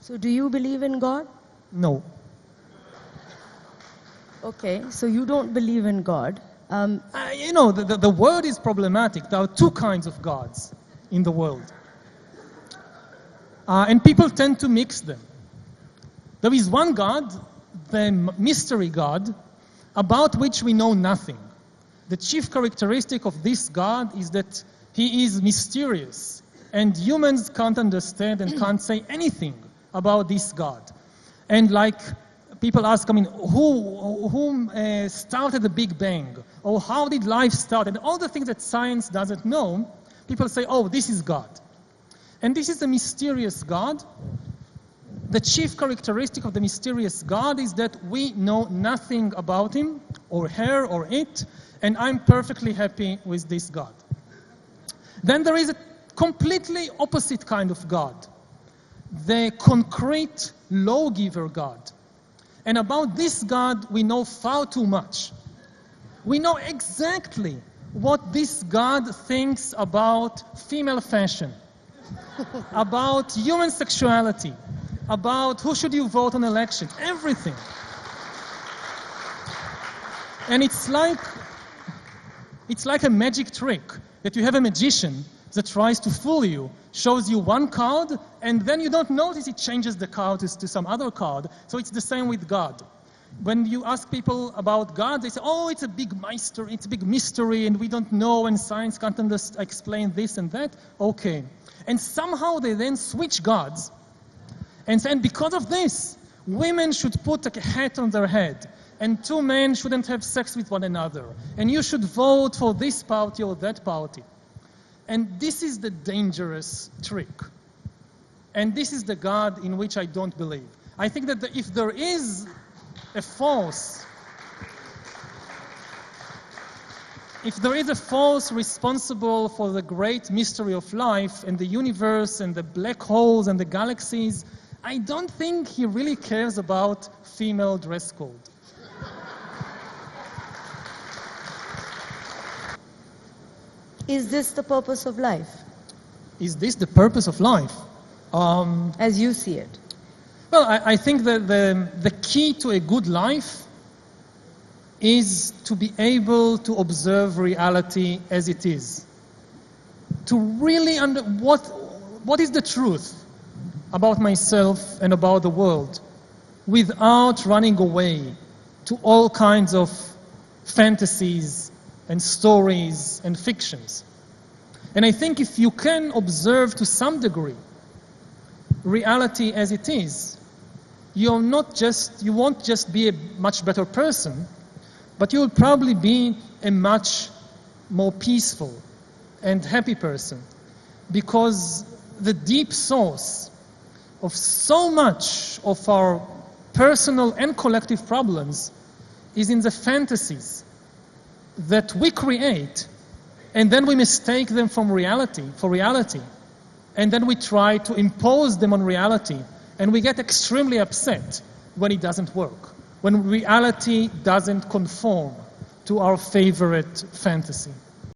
So do you believe in God? No. Okay, so you don't believe in God. The word is problematic. There are two kinds of gods in the world. And people tend to mix them. There is one God, the mystery God, about which we know nothing. The chief characteristic of this God is that he is mysterious, and humans can't understand and can't say anything about this God. And like people ask, who started the Big Bang? Or how did life start? And all the things that science doesn't know, people say, oh, this is God. And this is a mysterious God. The chief characteristic of the mysterious God is that we know nothing about him, or her, or it, and I'm perfectly happy with this God. Then there is a completely opposite kind of God, the concrete lawgiver God. And about this God, we know far too much. We know exactly what this God thinks about female fashion, about human sexuality, about who should you vote on elections, everything. And it's like a magic trick that you have a magician that tries to fool you, shows you one card, and then you don't notice it changes the card to some other card. So it's the same with God. When you ask people about God, they say, oh, it's a big mystery, and we don't know, and science can't explain this and that. Okay. And somehow they then switch gods and say, and because of this, women should put a hat on their head, and two men shouldn't have sex with one another, and you should vote for this party or that party. And this is the dangerous trick. And this is the God in which I don't believe. I think that if there is a force, responsible for the great mystery of life and the universe and the black holes and the galaxies, I don't think he really cares about female dress code. Is this the purpose of life? Is this the purpose of life? As you see it. Well, I think that the key to a good life is to be able to observe reality as it is. To really what is the truth about myself and about the world without running away to all kinds of fantasies and stories and fictions. And I think if you can observe to some degree reality as it is, you won't just be a much better person, but you will probably be a much more peaceful and happy person, because the deep source of so much of our personal and collective problems is in the fantasies that we create, and then we mistake them for reality, and then we try to impose them on reality, and we get extremely upset when it doesn't work, when reality doesn't conform to our favorite fantasy.